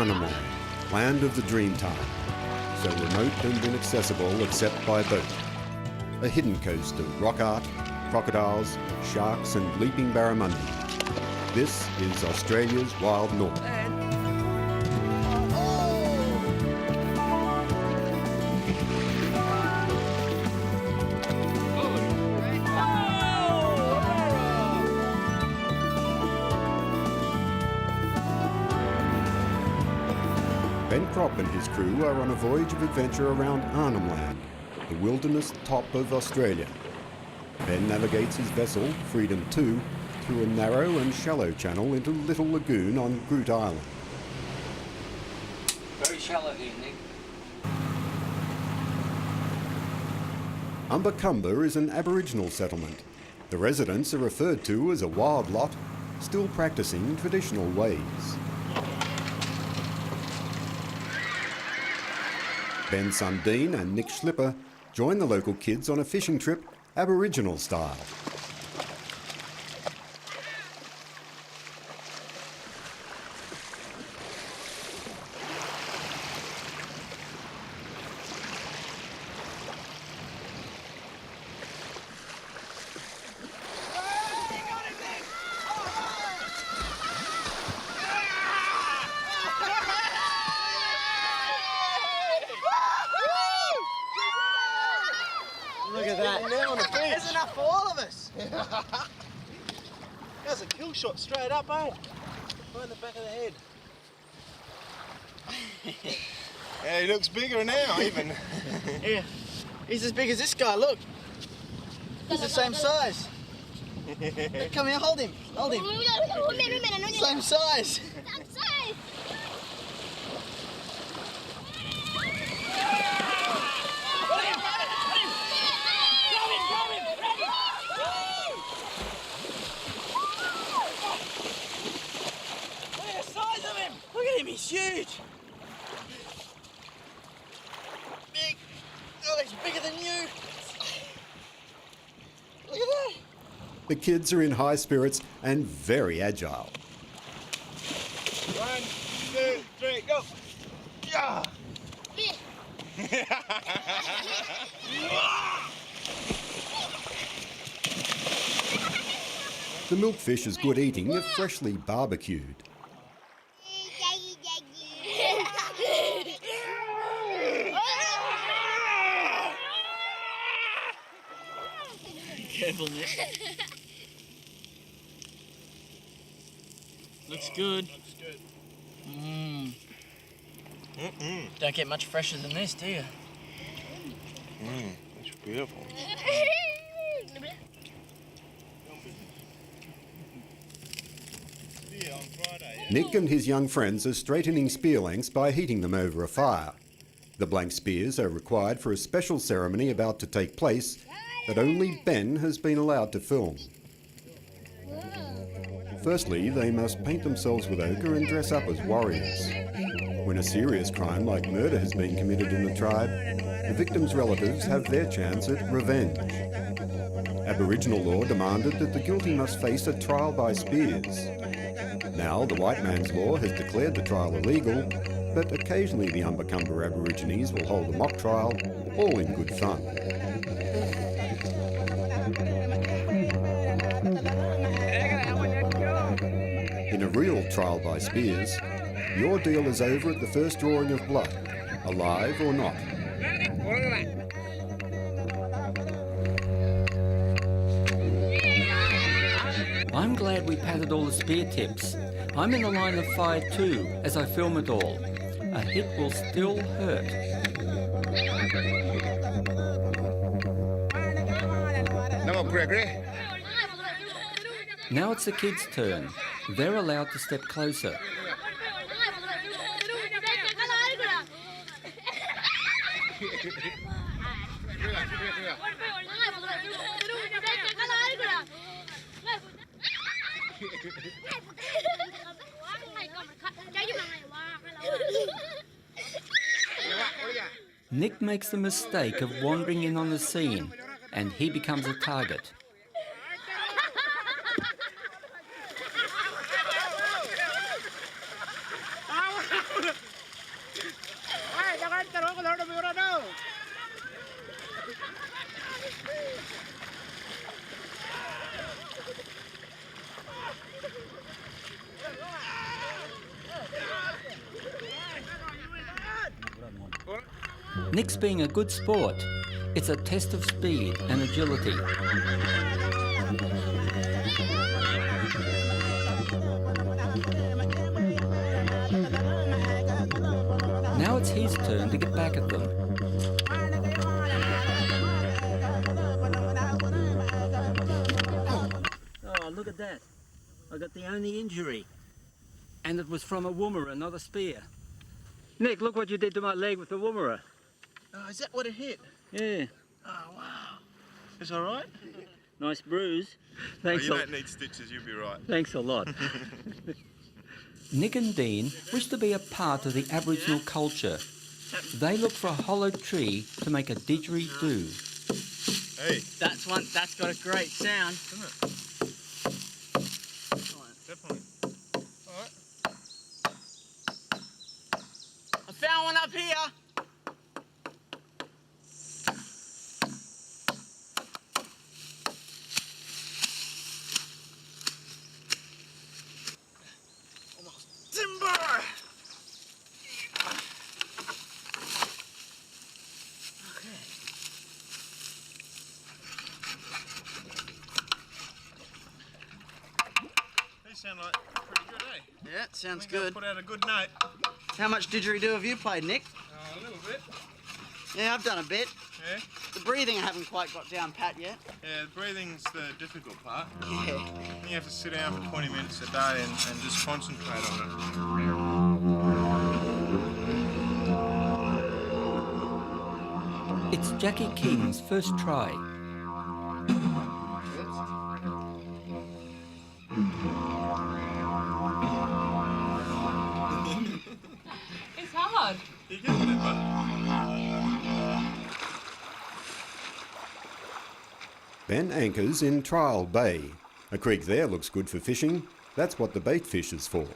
Arnhem Land, land of the Dreamtime, so remote and inaccessible except by boat. A hidden coast of rock art, crocodiles, sharks and leaping barramundi. This is Australia's wild north. Ben Crop and his crew are on a voyage of adventure around Arnhem Land, the wilderness top of Australia. Ben navigates his vessel, Freedom 2, through a narrow and shallow channel into Little Lagoon on Groot Island. Very shallow here, Nick. Umbacumba is an Aboriginal settlement. The residents are referred to as a wild lot, still practicing traditional ways. Ben's son Dean and Nick Schlipper join the local kids on a fishing trip, Aboriginal style. Look at that. Now on the beach. There's enough for all of us. That's a kill shot straight up, eh? Right in the back of the head. Yeah, he looks bigger now, even. Yeah. He's as big as this guy, look. He's the same size. Come here, hold him. Hold him. Same size. Look at him, he's huge. Big. Oh, he's bigger than you. Look at that. The kids are in high spirits and very agile. 1, 2, 3, go. Yeah. The milkfish is good eating if freshly barbecued. Careful, Nick. Looks good. Looks good. Don't get much fresher than this, do you? That's beautiful. Nick and his young friends are straightening spear lengths by heating them over a fire. The blank spears are required for a special ceremony about to take place that only Ben has been allowed to film. Firstly, they must paint themselves with ochre and dress up as warriors. When a serious crime like murder has been committed in the tribe, the victim's relatives have their chance at revenge. Aboriginal law demanded that the guilty must face a trial by spears. Now, the white man's law has declared the trial illegal, but occasionally the Umbacumba Aborigines will hold a mock trial, all in good fun. In a real trial by spears, the ordeal is over at the first drawing of blood, alive or not. I'm glad we padded all the spear tips. I'm in the line of fire too, as I film it all. A hit will still hurt. No, Gregory. Now it's the kids' turn. They're allowed to step closer. Nick makes the mistake of wandering in on the scene, and he becomes a target. Nick's being a good sport. It's a test of speed and agility. Now it's his turn to get back at them. Oh, look at that. I got the only injury. And it was from a woomera, not a spear. Nick, look what you did to my leg with the woomera. Oh, is that what it hit? Yeah, Oh, wow. It's all right? nice bruise. Thanks, You don't need stitches, you'll be right. thanks a lot. Nick and Dean wish to be a part of the Aboriginal culture. They look for a hollowed tree to make a didgeridoo. Hey, That's got a great sound. definitely. Alright. I found one up here. Timber! These sound like pretty good, eh? Yeah, sounds I think I'll good. put out a good note. How much didgeridoo have you played, Nick? A little bit. Yeah, I've done a bit. Yeah. The breathing I haven't quite got down pat yet. Yeah, breathing's the difficult part. Yeah. You have to sit down for 20 minutes a day and just concentrate on It's Jackie King's first try. It's hard. it. You get it, bud. Ben anchors in Trial Bay. A creek there looks good for fishing. That's what the bait fish is for.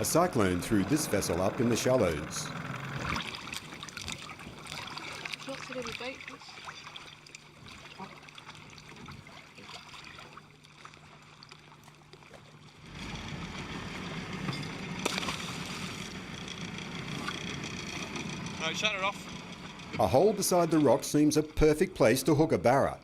A cyclone threw this vessel up in the shallows. Lots of little bait fish. No, shut it off. A hole beside the rock seems a perfect place to hook a barra.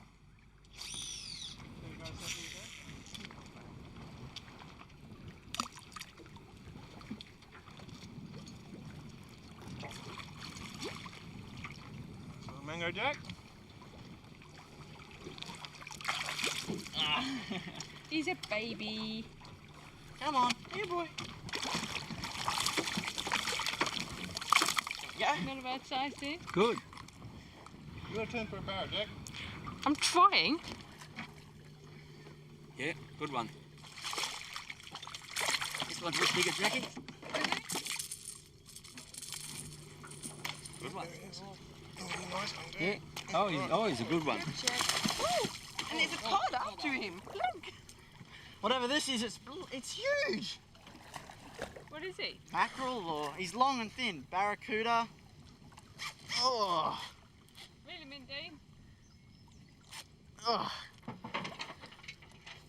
Mango Jack. He's a baby. Come on, here, boy. Yeah. Not a bad size, dude. Good. You got to turn for a barra, Jack. I'm trying. Yeah, good one. This one's a bit bigger, Jackie. Good one. Nice one, Jack. Yeah. He's a good one. And there's a cod after him. Look. Whatever this is, it's huge. What is he? Mackerel, or he's long and thin. Barracuda. Oh. Reel him in, Dean. Oh.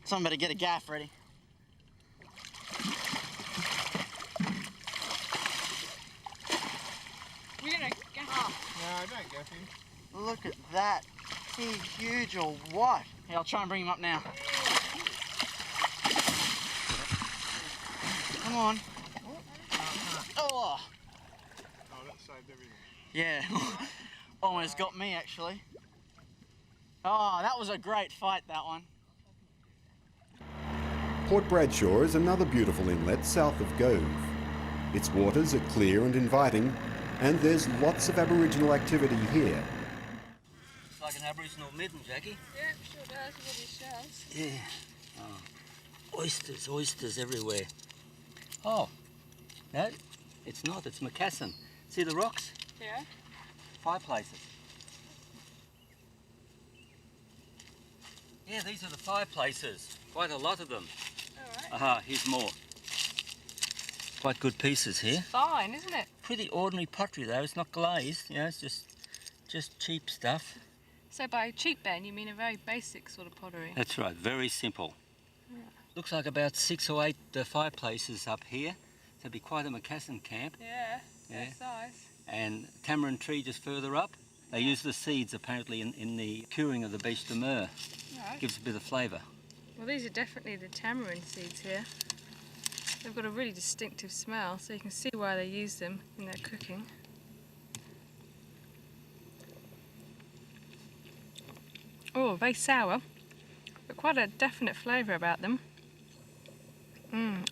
Someone better get a gaff ready. We're gonna go. No, don't gaff him. Look at that. Is he huge or what? Hey, I'll try and bring him up now. Come on. Oh. Oh, that saved everything. Yeah. Almost got me, actually. Oh, that was a great fight, that one. Port Bradshaw is another beautiful inlet south of Gove. Its waters are clear and inviting, and there's lots of Aboriginal activity here. It's like an Aboriginal midden, Jackie. Yeah, sure does with his shells. Yeah. Oh. Oysters everywhere. Oh, no, it's not. It's Macassan. See the rocks? Yeah. Fireplaces. Yeah, these are the fireplaces. Quite a lot of them. Alright. Aha, here's more. Quite good pieces here. Fine, isn't it? Pretty ordinary pottery though. It's not glazed. You know, it's just cheap stuff. So by cheap, Ben, you mean a very basic sort of pottery? That's right. Very simple. Looks like about 6 or 8 fireplaces up here. So it'd be quite a Macassan camp. Yeah, Yeah. that size. And tamarind tree just further up. They use the seeds apparently in the curing of the beche de mer. Right. Gives a bit of flavour. Well, these are definitely the tamarind seeds here. They've got a really distinctive smell, so you can see why they use them in their cooking. Oh, very sour, but quite a definite flavour about them.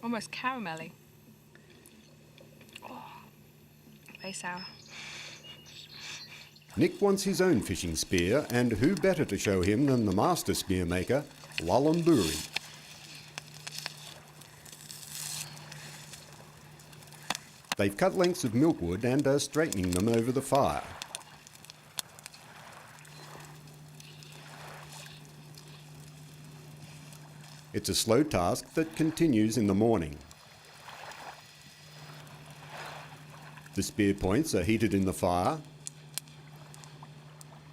Almost caramelly. Oh, very sour. Nick wants his own fishing spear, and who better to show him than the master spear maker, Wallumburi. They've cut lengths of milkwood and are straightening them over the fire. It's a slow task that continues in the morning. The spear points are heated in the fire.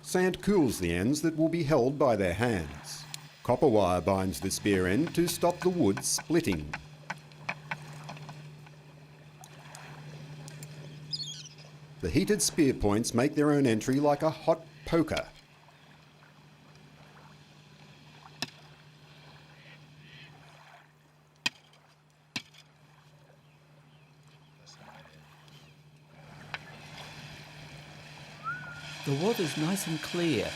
Sand cools the ends that will be held by their hands. Copper wire binds the spear end to stop the wood splitting. The heated spear points make their own entry like a hot poker. The water's nice and clear.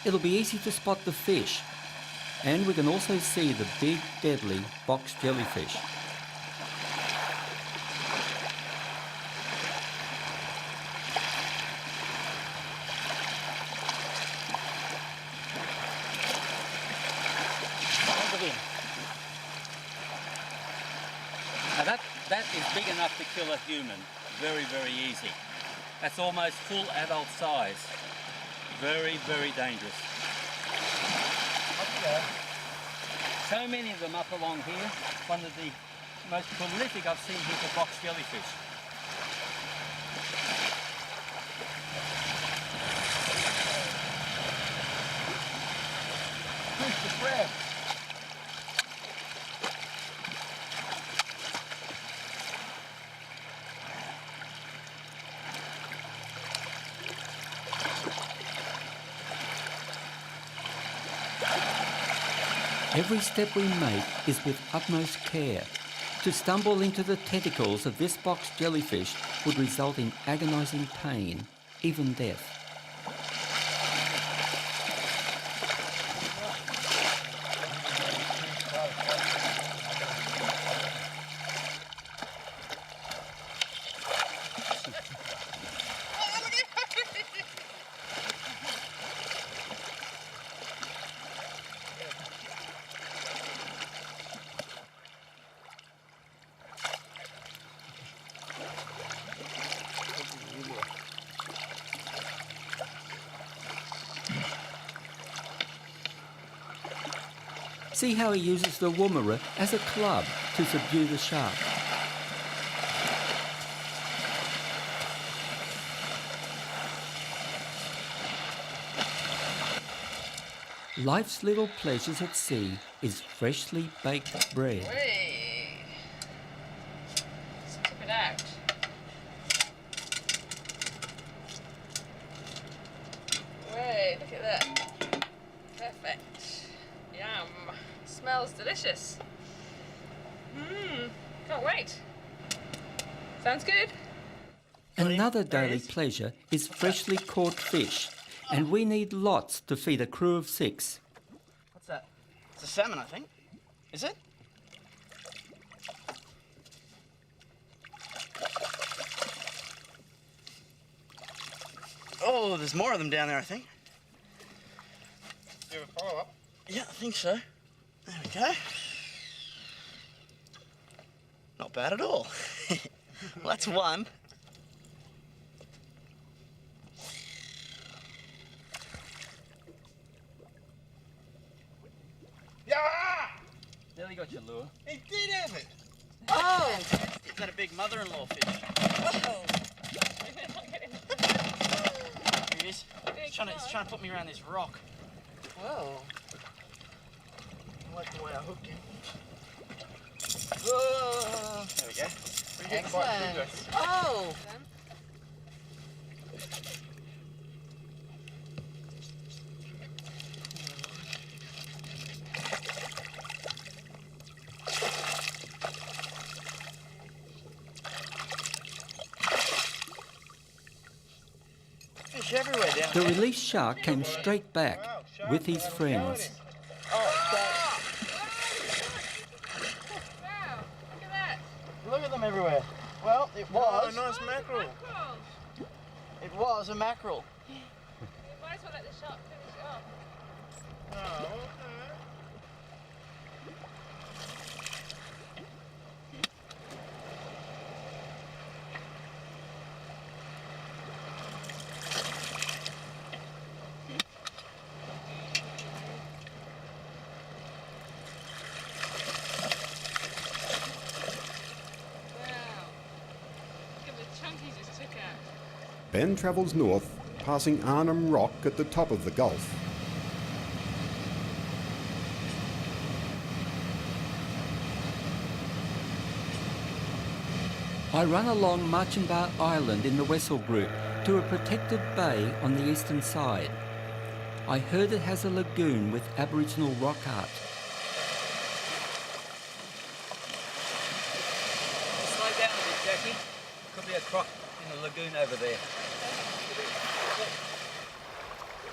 It'll be easy to spot the fish. And we can also see the big, deadly box jellyfish. Look at him. Now that is big enough to kill a human. Very, very easy. That's almost full adult size. Very, very dangerous. So many of them up along here. One of the most prolific I've seen here for box jellyfish. Push the crab. Every step we make is with utmost care. To stumble into the tentacles of this box jellyfish would result in agonising pain, even death. See how he uses the woomera as a club to subdue the shark. Life's little pleasures at sea is freshly baked bread. Wait. Let's tip it out. Wait, look at that. Perfect. Yum. Smells delicious. Can't wait. Sounds good. Another daily pleasure is freshly caught fish, and we need lots to feed a crew of 6. What's that? It's a salmon, I think. Is it? Oh, there's more of them down there, I think. Do you have a follow-up? Yeah, I think so. There we go. Not bad at all. Well, that's one. Yeah! Nearly got your lure. He did have it! Oh! Is that a big mother-in-law fish? Whoa. Here he is. He's trying to put me around this rock. Whoa. I like the way I hooked him. Whoa. There we go. We're getting quite big, Excellent. Oh. Fish everywhere down The there. released shark came straight back with his friends. Look at them everywhere. Well, it was. Oh, nice mackerel. It was a mackerel. Might as well let the shark finish it off. Oh, okay. Wow. Look at the chunk he just took out. Ben travels north, passing Arnhem Rock at the top of the gulf. I run along Marchenbar Island in the Wessel Group to a protected bay on the eastern side. I heard it has a lagoon with Aboriginal rock art. Slow down a bit, Jackie. Could be a croc in the lagoon over there.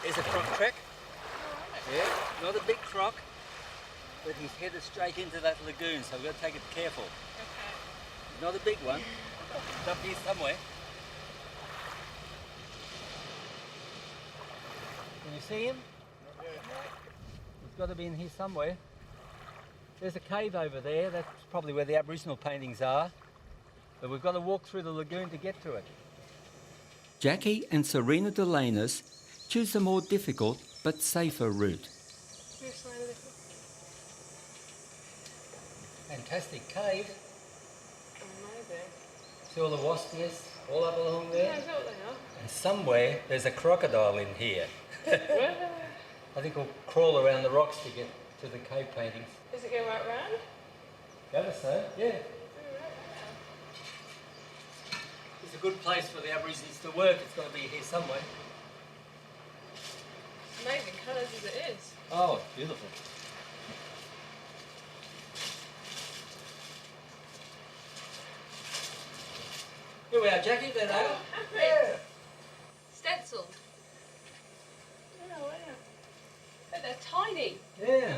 There's a croc track. Yeah, not a big croc, but he's headed straight into that lagoon, so we've got to take it careful. Okay. Not a big one. It's up here somewhere. Can you see him? He's got to be in here somewhere. There's a cave over there. That's probably where the Aboriginal paintings are. But we've got to walk through the lagoon to get to it. Jackie and Serena Delanus choose the more difficult but safer route. Fantastic cave. Amazing. See all the wasp nests all up along there? Yeah, I know what they are. And somewhere there's a crocodile in here. Where? I think we'll crawl around the rocks to get to the cave paintings. Does it go right round? Gather so, yeah. It's a good place for the Aborigines to work. It's got to be here somewhere. Amazing colours as it is. Oh, it's beautiful. Here we are, Jackie. There they are. Yeah. Stenciled. Oh, wow. But they're tiny. Yeah.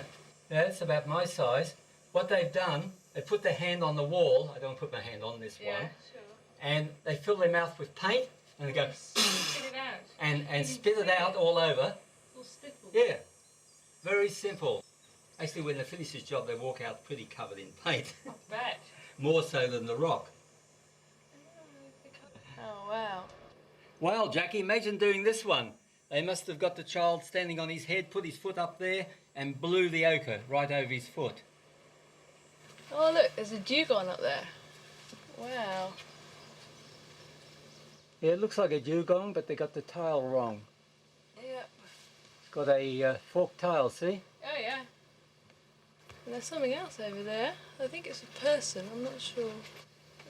Yeah, it's about my size. What they've done, they put their hand on the wall. I don't put my hand on this Yeah, one. sure. And they fill their mouth with paint and they go Spit it out. and spit it out all over. Full stipple. Yeah. Very simple. Actually, when they finish this job, they walk out pretty covered in paint. I bet. More so than the rock. Oh, wow. Well, Jackie, imagine doing this one. They must have got the child standing on his head, put his foot up there, and blew the ochre right over his foot. Oh, look, there's a dugong up there. Wow. Yeah, it looks like a dugong, but they got the tail wrong. Yeah. It's got a forked tail, see? Oh, yeah. And there's something else over there. I think it's a person, I'm not sure.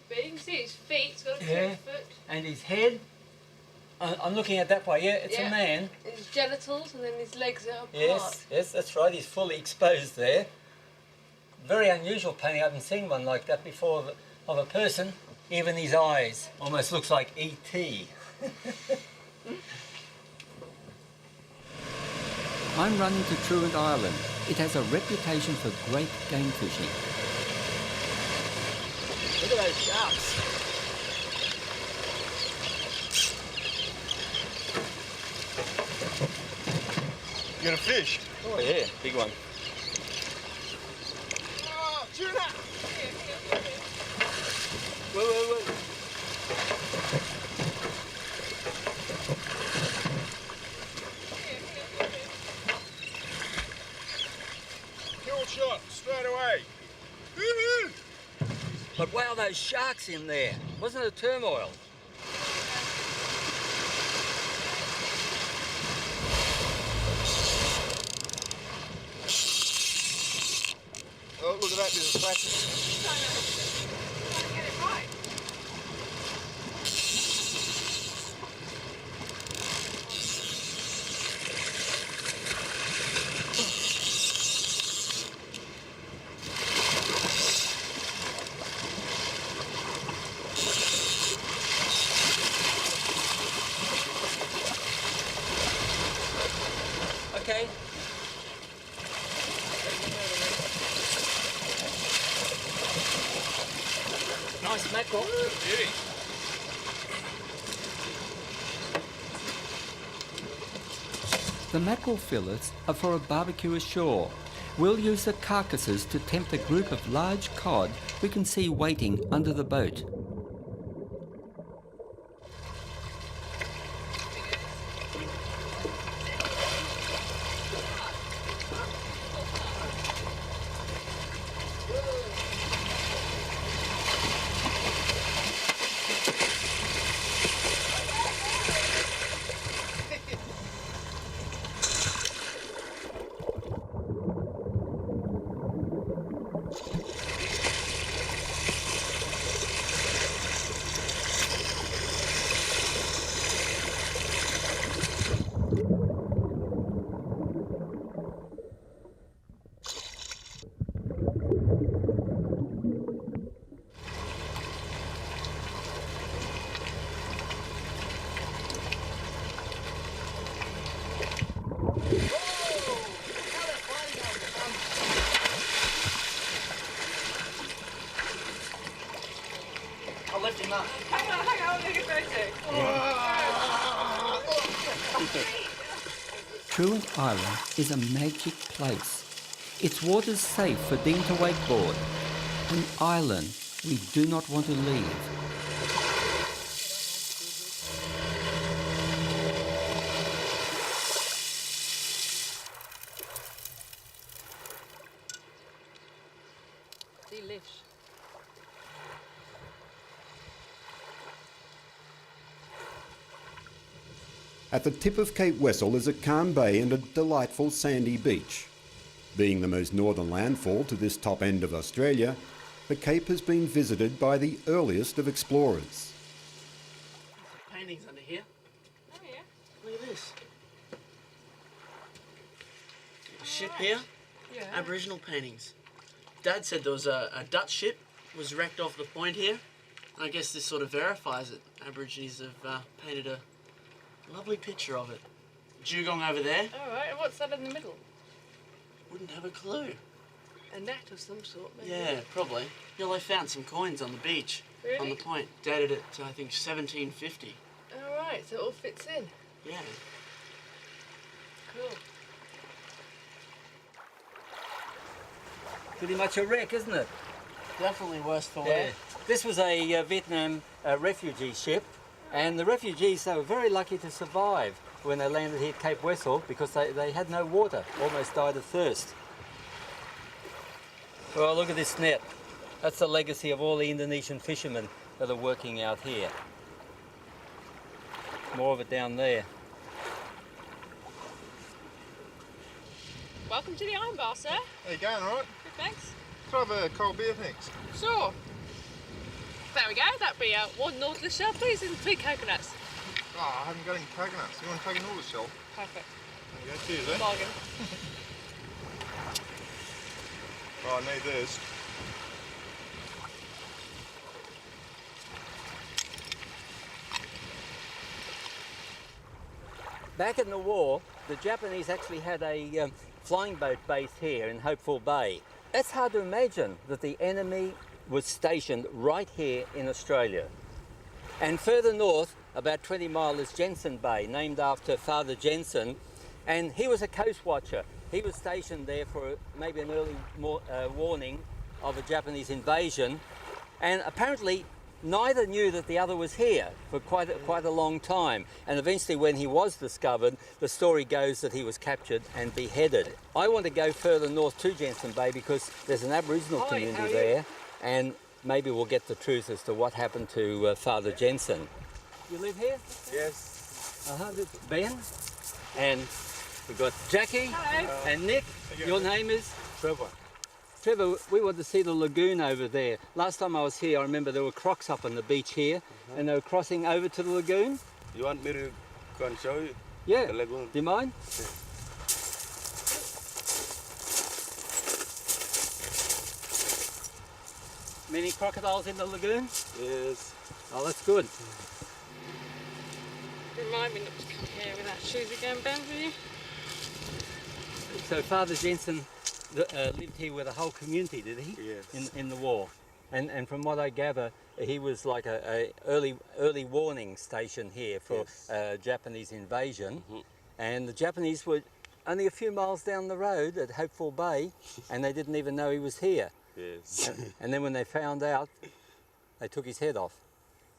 But you can see its feet, it's got a Yeah. foot. And his head, I'm looking at that way, yeah, it's Yeah. a man. His genitals and then his legs are apart. Yes, that's right, he's fully exposed there. Very unusual painting, I haven't seen one like that before of a person. Even his eyes, almost looks like E.T. I'm running to Truant Island. It has a reputation for great game fishing. Look at those sharks. You got a fish? Oh yeah, big one. Oh, tuna! Whoa. Kill shot, straight away. Woo-hoo! But wow, those sharks in there. Wasn't it a turmoil? Oh, look at that, there's a plastic. Okay. Nice mackerel. Beauty. The mackerel fillets are for a barbecue ashore. We'll use the carcasses to tempt a group of large cod we can see waiting under the boat. I'll lift him up. Hang on, I'm going to get Truant Island is a magic place. Its waters safe for ding to wakeboard. An island we do not want to leave. Delish. At the tip of Cape Wessel is a calm bay and a delightful sandy beach. Being the most northern landfall to this top end of Australia, the Cape has been visited by the earliest of explorers. Paintings under here. Oh, yeah. Look at this. A ship here. Yeah. Aboriginal paintings. Dad said there was a Dutch ship was wrecked off the point here. And I guess this sort of verifies it. Aborigines have painted a lovely picture of it. Dugong over there. All right, and what's that in the middle? Wouldn't have a clue. A net of some sort, maybe? Yeah, probably. Yeah, they found some coins on the beach. Really? On the point. Dated it to, I think, 1750. All right, so it all fits in. Yeah. Cool. Pretty much a wreck, isn't it? Definitely worse for Yeah. wear. This was a Vietnam refugee ship, and the refugees, they were very lucky to survive when they landed here at Cape Wessel because they had no water, almost died of thirst. Well, look at this net. That's the legacy of all the Indonesian fishermen that are working out here. More of it down there. Welcome to the Iron Bar, sir. How you going, alright? Good, thanks. Let's have a cold beer, thanks. Sure. There we go. That'd be one nautilus shell, please, and 3 coconuts. Oh, I haven't got any coconuts. You want to take an order, shell? Perfect. There you go, cheers, eh? Bargain. Oh, I need this. Back in the war, the Japanese actually had a flying boat base here in Hopeful Bay. It's hard to imagine that the enemy was stationed right here in Australia. And further north, about 20 miles, is Jensen Bay, named after Father Jensen, and he was a coast watcher. He was stationed there for maybe an early warning of a Japanese invasion, and apparently neither knew that the other was here for quite a long time. And eventually, when he was discovered, the story goes that he was captured and beheaded. I want to go further north to Jensen Bay because there's an Aboriginal community there, and maybe we'll get the truth as to what happened to Father Jensen. You live here? Yes. Ben, and we've got Jackie. Hello. And Nick. you Your go. name is? Trevor. Trevor, we want to see the lagoon over there. Last time I was here, I remember there were crocs up on the beach here, and they were crossing over to the lagoon. You want me to go and show you Yeah. the lagoon? Do you mind? Many crocodiles in the lagoon? Yes. Oh, that's good. Remind me not to come here without shoes again, Ben, will you? So Father Jensen lived here with a whole community, did he? Yes. In the war. And from what I gather, he was like a early warning station here for Japanese invasion. And the Japanese were only a few miles down the road at Hopeful Bay, and they didn't even know he was here. Yes. And then when they found out, they took his head off.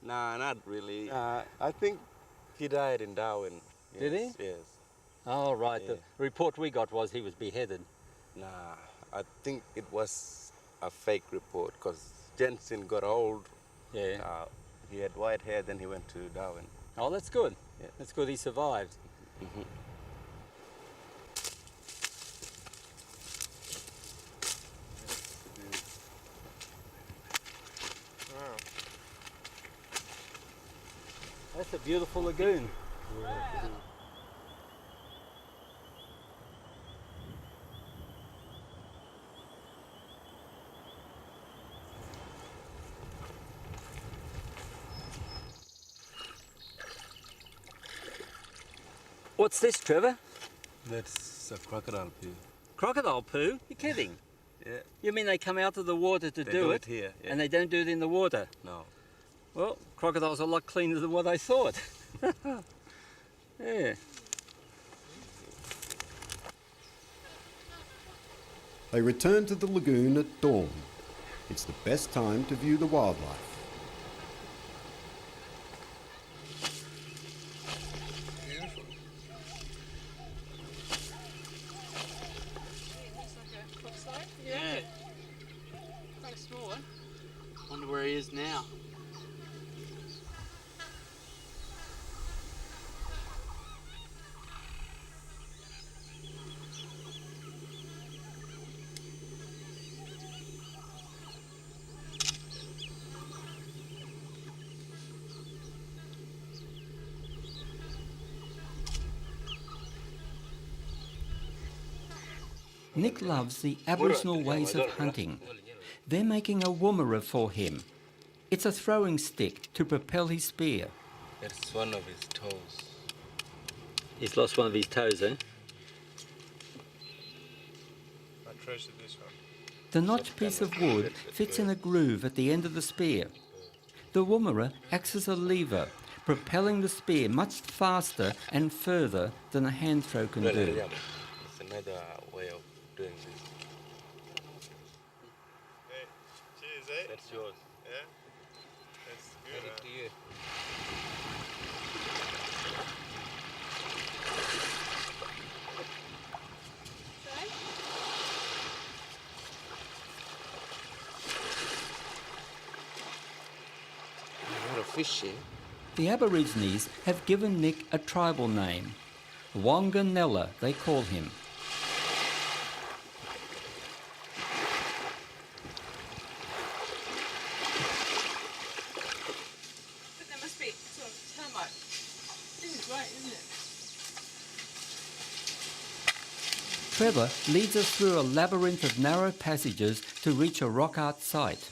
Nah, not really. I think he died in Darwin. Yes. Did he? Yes. Oh, right. Yeah. The report we got was he was beheaded. Nah, I think it was a fake report because Jensen got old. Yeah. He had white hair, then he went to Darwin. Oh, that's good. Yeah. That's good he survived. That's a beautiful lagoon. What's this, Trevor? That's a crocodile poo. Crocodile poo? You're kidding? Yeah. You mean they come out of the water to They do it here. Yeah. and they don't do it in the water? No. Well, crocodiles are a lot cleaner than what I thought. Yeah. They return to the lagoon at dawn. It's the best time to view the wildlife. Looks like a croc slide. Yeah. Quite a small one. Wonder where he is now. Nick loves the Aboriginal ways of hunting. They're making a woomera for him. It's a throwing stick to propel his spear. That's one of his toes. He's lost one of his toes, eh? I treasure this one. The notched piece of wood fits in a groove at the end of the spear. The woomera acts as a lever, propelling the spear much faster and further than a hand throw can do. It's another way of doing this. Hey, cheers, eh? That's yours. Yeah? That's good, To you. What a fish here. The Aborigines have given Nick a tribal name. Wanganella, they call him. But there must be sort of termite. This is great, isn't it? Trevor leads us through a labyrinth of narrow passages to reach a rock art site.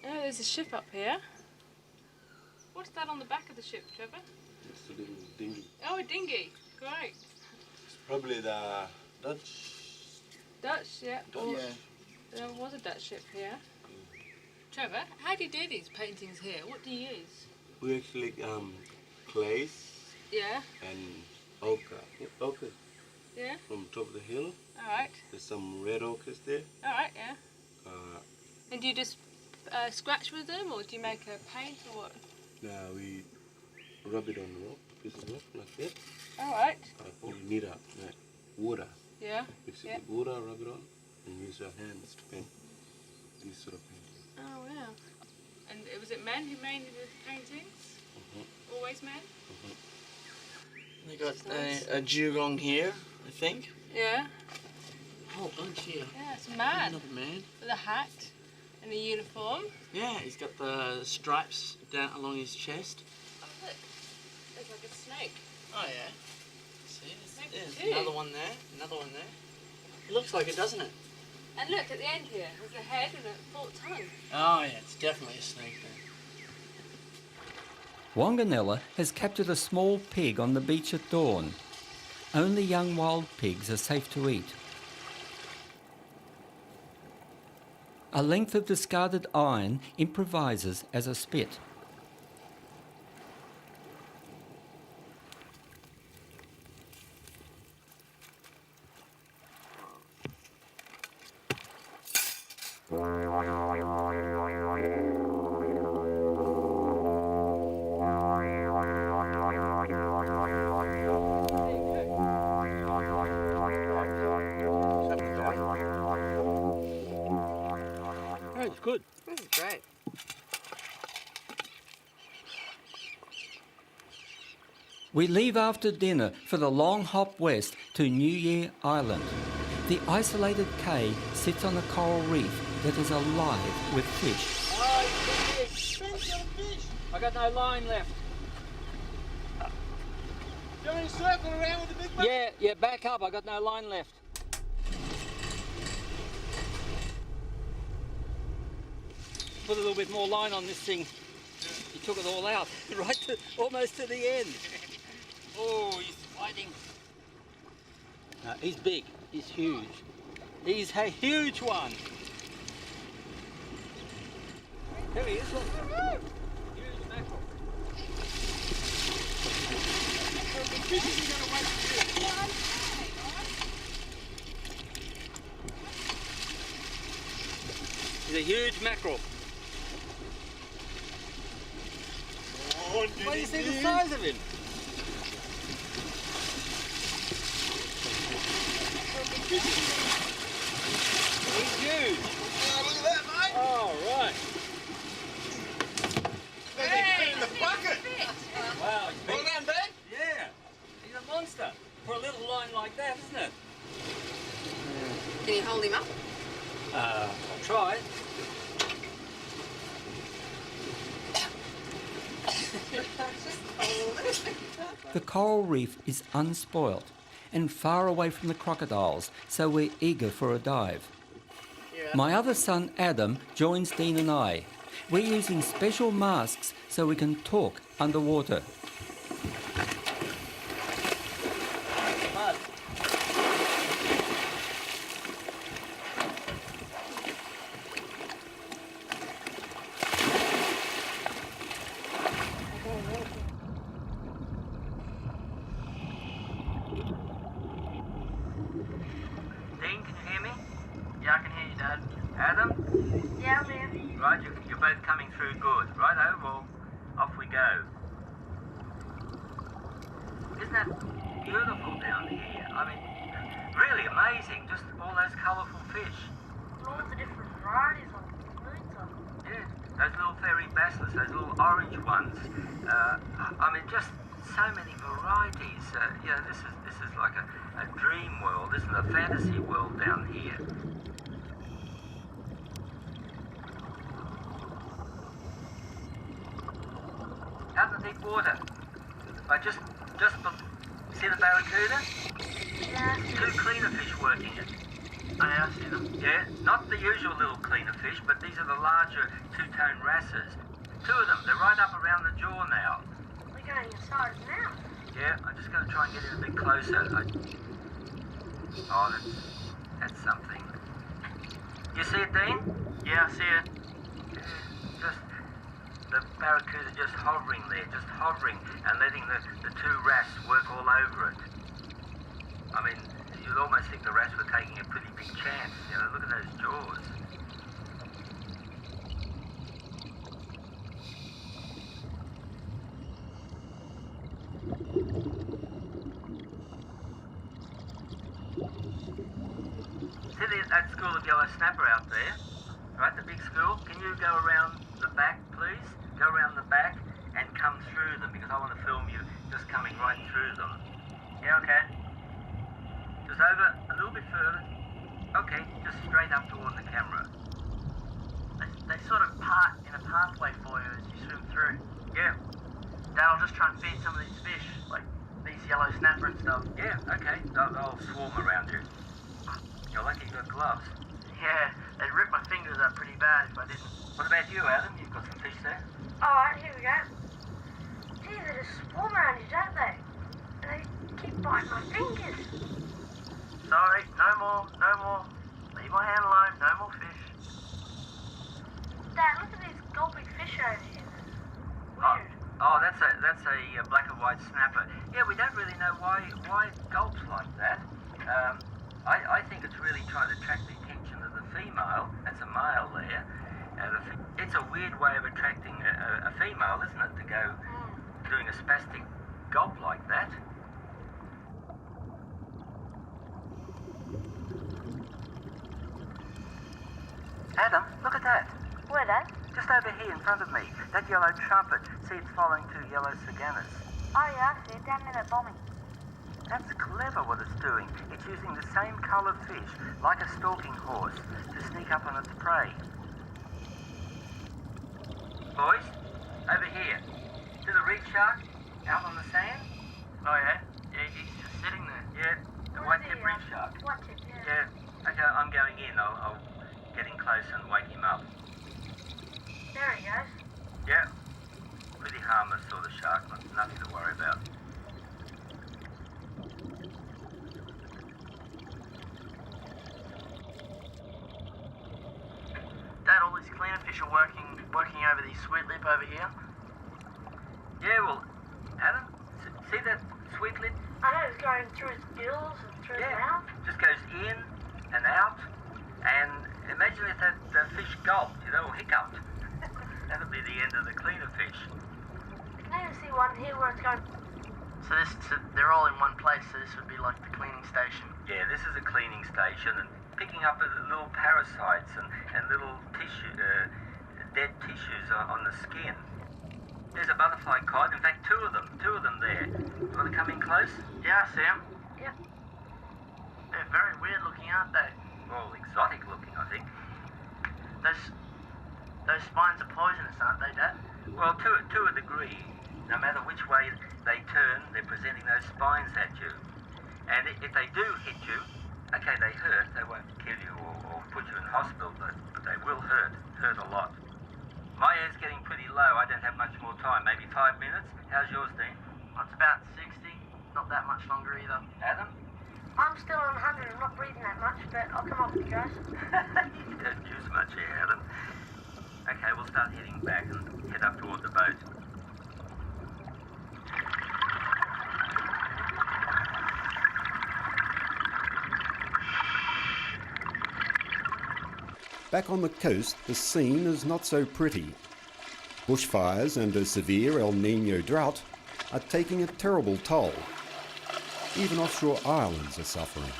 Oh, there's a ship up here. What's that on the back of the ship, Trevor? It's a little dinghy. Oh, a dinghy. Great. It's probably the Dutch. Dutch, yeah. Or, Yeah. there was a Dutch ship here. Trevor, how do you do these paintings here? What do you use? We actually clays Yeah, and ochre yeah. from top of the hill. All right, There's some red ochres there. all right, yeah. Uh, And do you just scratch with them, or do you make a paint, or what? now we rub it on the rock, piece of rock like that. All right, You need a water. yeah. Mix it Yeah. with water, rub it on, and use your hands to paint these sort of paintings. Oh, wow. And was it men who made the paintings? Mhm. Always men? They got a dugong here, I think. Yeah. A whole bunch here. Yeah, it's mad. Another man. With a hat and a uniform. Yeah, he's got the stripes down along his chest. Oh, look. There's like a snake. Oh, yeah. See, there's too. another one there, another one there. It looks like it, doesn't it? And look, at the end here, there's a head and a forked tongue. Oh, yeah, it's definitely a snake there. Wanganella has captured a small pig on the beach at dawn. Only young wild pigs are safe to eat. A length of discarded iron improvises as a spit. It's good. This is great. We leave after dinner for the long hop west to New Year Island. The isolated cay sits on a coral reef that is alive with fish. Oh, fish! I got no line left. You want to circle around with the big boat? Yeah, back up. I got no line left. Put a little bit more line on this thing. He took it all out, right to almost to the end. Oh, he's fighting. He's big. He's huge. He's a huge one. There he is. Look. Huge mackerel. He's a huge mackerel. What do you think the size of him? He's huge. Oh, look at that, mate. Oh, right. Hey, in the bucket. Wow, he's big. Well done, Ben. Yeah, he's a monster. For a little line like that, isn't it? Can you hold him up? I'll try. The coral reef is unspoilt and far away from the crocodiles, so we're eager for a dive. My other son Adam joins Dean and I. We're using special masks so we can talk underwater. Dean, can you hear me? Yeah, I can hear you, Dad. Adam? Yeah, I'm here. Right, you're both coming through good. Righto, well, off we go. Isn't that beautiful down here? I mean, really amazing. Just all those colourful fish. All the different varieties of moons. Yeah, those little fairy basilisk, those little orange ones. I mean, just so many varieties. Yeah, this is like a dream world, isn't it? A fantasy world down here. Out in the deep water. I just see the barracuda? Yeah. 2 cleaner fish working it. I see them. Yeah, not the usual little cleaner fish, but these are the larger 2-tone wrasses. 2 of them, they're right up around the jaw now. We're going inside now. Yeah, I'm just going to try and get in a bit closer. Oh, that's something. You see it, Dean? Yeah, I see it. Yeah, just the barracuda just hovering there, just hovering and letting the 2 wrasse work all over it. I mean, you'd almost think the wrasse were taking a pretty big chance. You know, look at those jaws. See that school of yellow snapper out there? Right, the big school? Can you go around the back, please? Go around the back and come through them because I want to film you just coming right through them. Yeah, okay. Just over a little bit further. Okay, just straight up toward the camera. They sort of part in a pathway for you as you swim through. Yeah, Dad, I'll just try and feed some of these fish, like these yellow snapper and stuff. yeah, okay. They'll swarm around you. You're lucky you got gloves. Yeah, they'd rip my fingers up pretty bad if I didn't. What about you, Adam? You've got some fish there? Alright, here we go. Gee, they just swarm around you, don't they? They keep biting my fingers. Sorry, no more. Leave my hand alone, no more fish. Dad, look at these gulping fish over here. Weird. Oh, that's a black and white snapper. Yeah, we don't really know why it gulps like that. I think it's really trying to attract the attention of the female. That's a male there. It's a weird way of attracting a female, isn't it, to go doing a spastic gulp like that. Adam, look at that. Where, Dad? Just over here in front of me. That yellow trumpet. See, it's following two yellow saganas. Oh yeah, I see it, down near that bombing. That's clever what it's doing. It's using the same colour fish, like a stalking horse, to sneak up on its prey. Boys, over here. See the reef shark out on the sand? Oh yeah? Yeah, he's just sitting there. Yeah, the white-tip reef shark. White tip, yeah. Yeah, okay, I'm going in. I'll get in close and wake him up. There he goes. Yeah, pretty harmless sort of shark, nothing to worry about. Dad, all these cleaner fish are working over these sweet lip over here. Yeah, well, Adam, see that sweet lip? I know it's going through his gills and through his mouth. Just goes in and out, and imagine if that fish gulped, or hiccuped. That'll be the end of the cleaner fish. I can even see one here where it's going. So they're all in one place, so this would be like the cleaning station. Yeah, this is a cleaning station, and picking up little parasites and little dead tissues on the skin. There's a butterfly cod, in fact two of them there. You want to come in close? Yeah, I see them. Yep. They're very weird looking, aren't they? Well, exotic looking, I think. Those spines are poisonous, aren't they, Dad? Well, to a degree. No matter which way they turn, they're presenting those spines at you. And if they do hit you, okay, they hurt. They won't kill you or put you in hospital, but they will hurt a lot. My air's getting pretty low. I don't have much more time. Maybe 5 minutes. How's yours, Dean? It's about 60. Not that much longer either. Adam? I'm still on 100. I'm not breathing that much, but I'll come up with you guys. You don't use much air, Adam. Okay, we'll start heading back and head up toward the boat. Back on the coast, the scene is not so pretty. Bushfires and a severe El Niño drought are taking a terrible toll. Even offshore islands are suffering.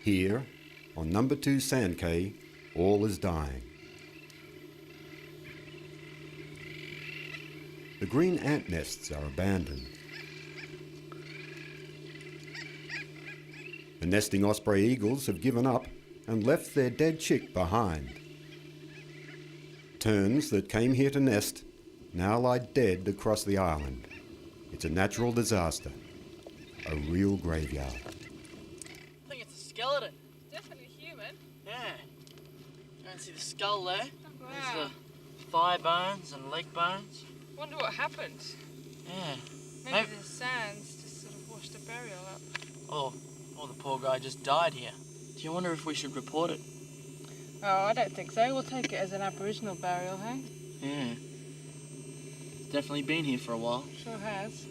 Here, on number 2 Sand Cay, all is dying. The green ant nests are abandoned. The nesting osprey eagles have given up and left their dead chick behind. Terns that came here to nest now lie dead across the island. It's a natural disaster, a real graveyard. I think it's a skeleton. Definitely human. Yeah. You can see the skull there. Wow. There's the thigh bones and leg bones. Wonder what happened. Yeah. Maybe the sands just sort of washed the burial up. Or the poor guy just died here. Do you wonder if we should report it? Oh, I don't think so. We'll take it as an Aboriginal burial, hey? Yeah. It's definitely been here for a while. Sure has.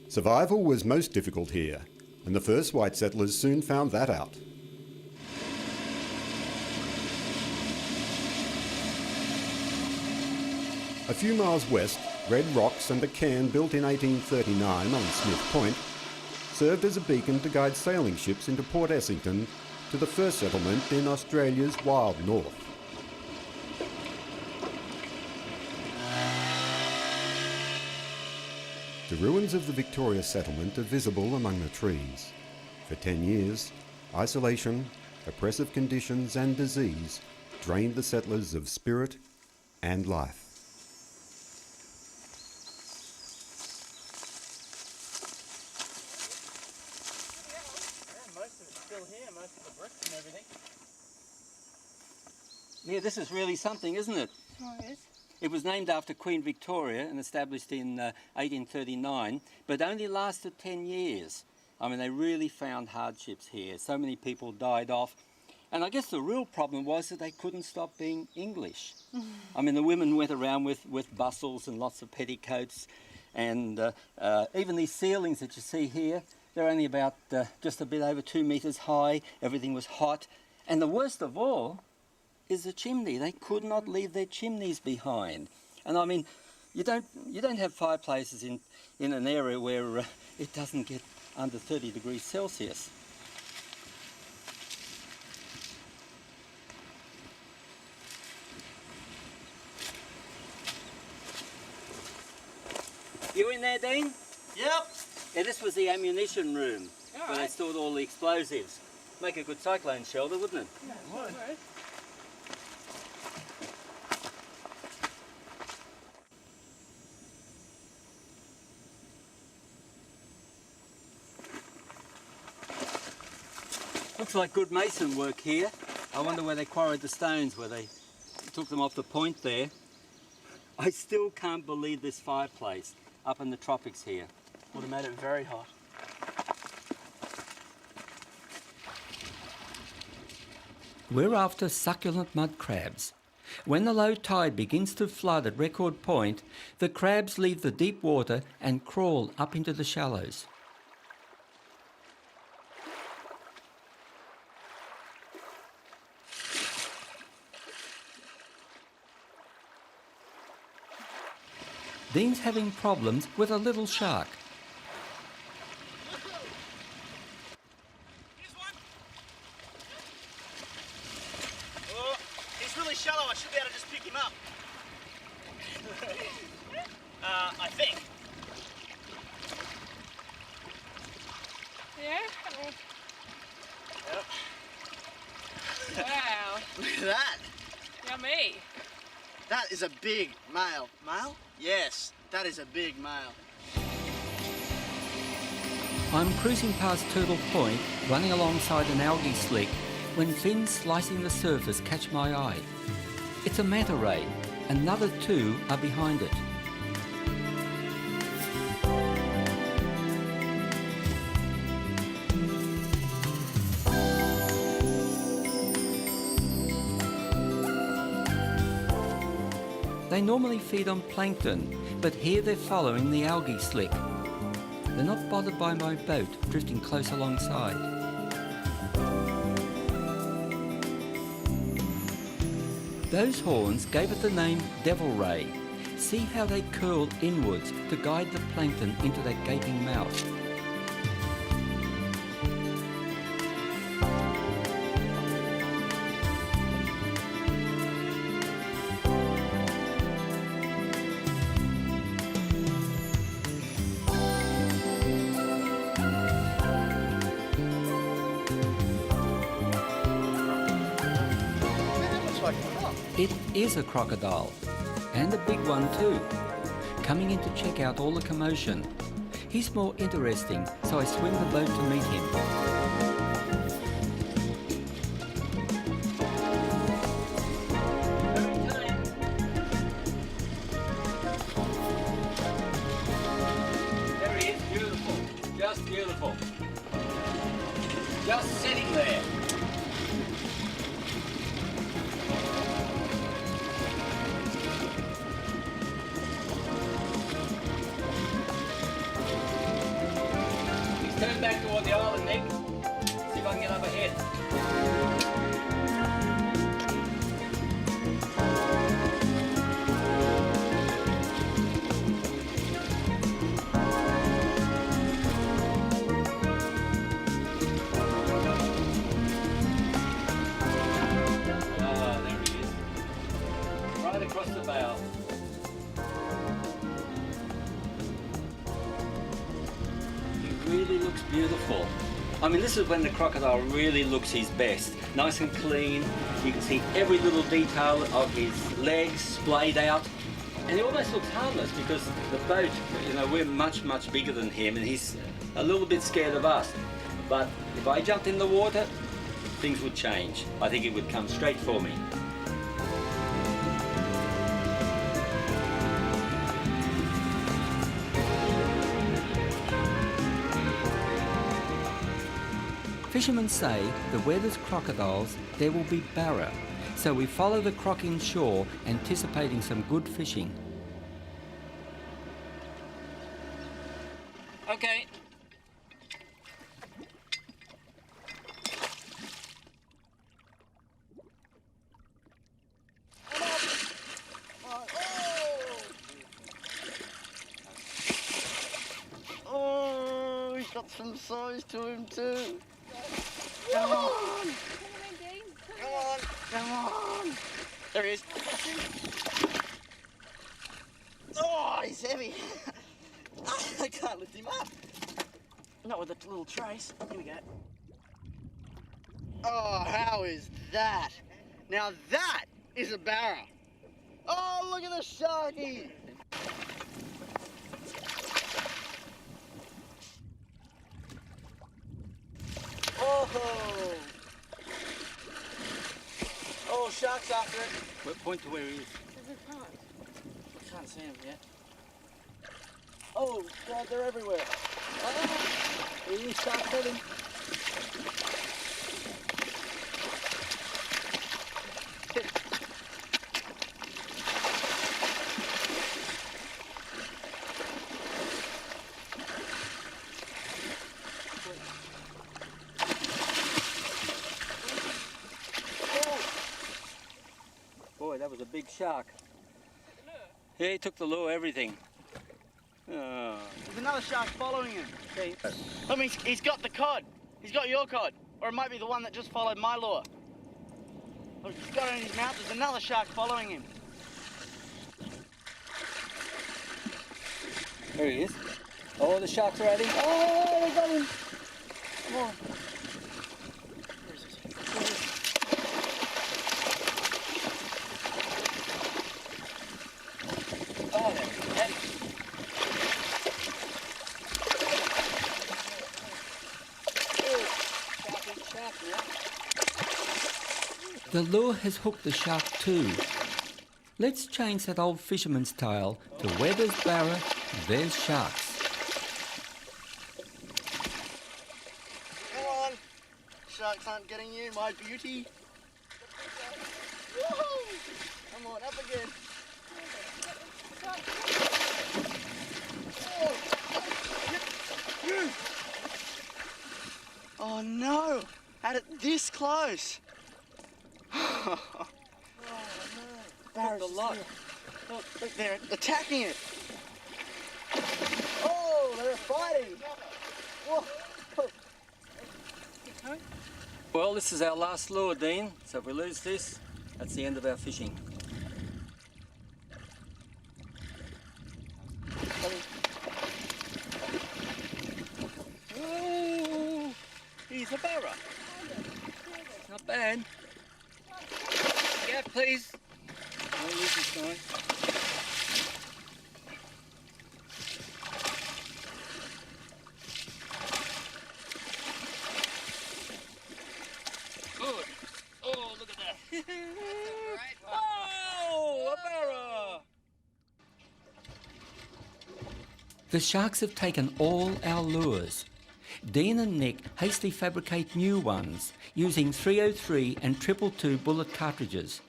Survival was most difficult here, and the first white settlers soon found that out. A few miles west, Red rocks and a cairn built in 1839 on Smith Point served as a beacon to guide sailing ships into Port Essington to the first settlement in Australia's wild north. The ruins of the Victoria settlement are visible among the trees. For 10 years, isolation, oppressive conditions and disease drained the settlers of spirit and life. Yeah, most of it's still here, most of the bricks and everything. Yeah, this is really something, isn't it? Oh, it is. It was named after Queen Victoria and established in 1839, but only lasted 10 years. I mean, they really found hardships here. So many people died off. And I guess the real problem was that they couldn't stop being English. I mean, the women went around with bustles and lots of petticoats. And even these ceilings that you see here, they're only about just a bit over 2 metres high. Everything was hot. And the worst of all is the chimney. They could not leave their chimneys behind. And I mean, you don't have fireplaces in an area where it doesn't get under 30 degrees Celsius. You in there, Dean? Yep. Yeah, this was the ammunition room where they stored all the explosives. Make a good cyclone shelter, wouldn't it? Yeah, it would. Looks like good mason work here. I wonder where they quarried the stones, where they took them off the point there. I still can't believe this fireplace up in the tropics here. Would have made it very hot. We're after succulent mud crabs. When the low tide begins to flood at Record Point, the crabs leave the deep water and crawl up into the shallows. Dean's having problems with a little shark. Here's one. Oh, he's really shallow. I should be able to just pick him up. I think. Yeah? Yep. Wow. Look at that. Yummy. That is a big male. Male? Yes, that is a big male. I'm cruising past Turtle Point, running alongside an algae slick, when fins slicing the surface catch my eye. It's a manta ray. Another two are behind it. They normally feed on plankton, but here they're following the algae slick. They're not bothered by my boat drifting close alongside. Those horns gave it the name devil ray. See how they curl inwards to guide the plankton into that gaping mouth. It is a crocodile, and a big one too, coming in to check out all the commotion. He's more interesting, so I swing the boat to meet him. There he is, beautiful, just beautiful. Just sitting there. Turn back toward the island, Nick. across the bow. He really looks beautiful. I mean, this is when the crocodile really looks his best. Nice and clean. You can see every little detail of his legs splayed out. And he almost looks harmless because the boat, you know, we're much, much bigger than him and he's a little bit scared of us. But if I jumped in the water, things would change. I think it would come straight for me. Fishermen say that where there's crocodiles, there will be barra. So we follow the croc inshore, anticipating some good fishing. Okay. Oh, he's got some size to him too. Come on. Come on. Come on. There he is. Oh, he's heavy. I can't lift him up. Not with a little trace. Here we go. Oh, how is that? Now that is a barra. Oh, look at the sharky. Oh! Oh, shark's after it. Point to where he is. I can't see him yet. Oh, God, they're everywhere. Oh, he shark's at him. Boy, that was a big shark. Yeah, he took the lure, everything. Oh. There's another shark following him. I mean, he's got the cod. He's got your cod. Or it might be the one that just followed my lure. Look, he's got it in his mouth. There's another shark following him. There he is. Oh, the sharks are at him. Oh, they got him. Come on. Where is it? Oh, there. At him. The lure has hooked the shark too. Let's change that old fisherman's tale to where there's barra, there's sharks. Come on. Sharks aren't getting you, my beauty. Woo! Come on, up again. Oh no! Had it this close. Oh no! The lot. Look, they're attacking it. Oh, they're fighting. Whoa. Well, this is our last lure, Dean. So if we lose this, that's the end of our fishing. Oh, he's a barra. Not bad. Yeah, please. I'll lose this guy. Good. Oh, look at that. Oh, a barra. The sharks have taken all our lures. Dean and Nick hastily fabricate new ones using 303 and 222 bullet cartridges.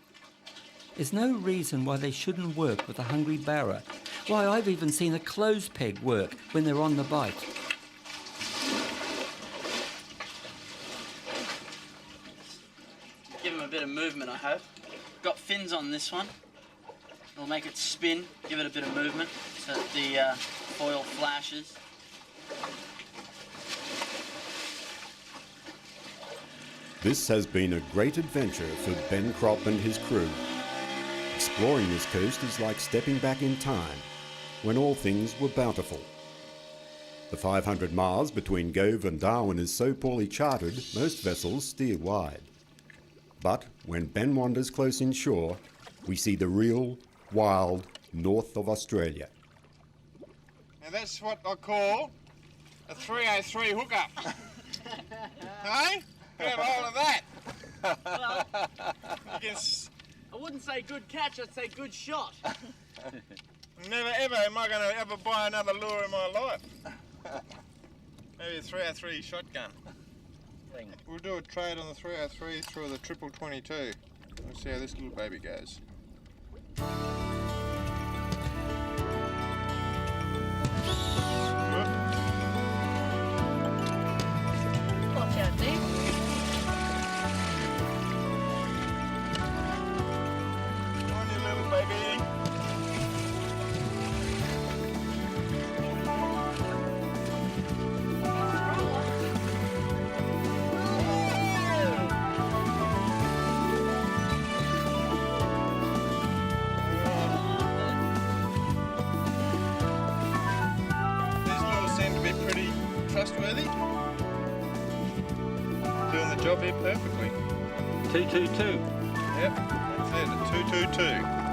There's no reason why they shouldn't work with a hungry barra. Why, I've even seen a clothes peg work when they're on the bite. Give him a bit of movement, I hope. Got fins on this one. We'll make it spin, give it a bit of movement so that the foil flashes. This has been a great adventure for Ben Crop and his crew. Exploring this coast is like stepping back in time, when all things were bountiful. The 500 miles between Gove and Darwin is so poorly charted, most vessels steer wide. But when Ben wanders close inshore, we see the real, wild north of Australia. Now that's what I call a 303 hookup. Hey? Grab hold of that. You can I wouldn't say good catch, I'd say good shot. never ever am I going to ever buy another lure in my life. Maybe a 303 shotgun. We'll do a trade on the 303 through the 22. We'll see how this little baby goes. Watch out, Dave. Come on, you little baby. These lures seem to be pretty trustworthy. Doing the job here perfectly. 222. Yep, that's it, a 222.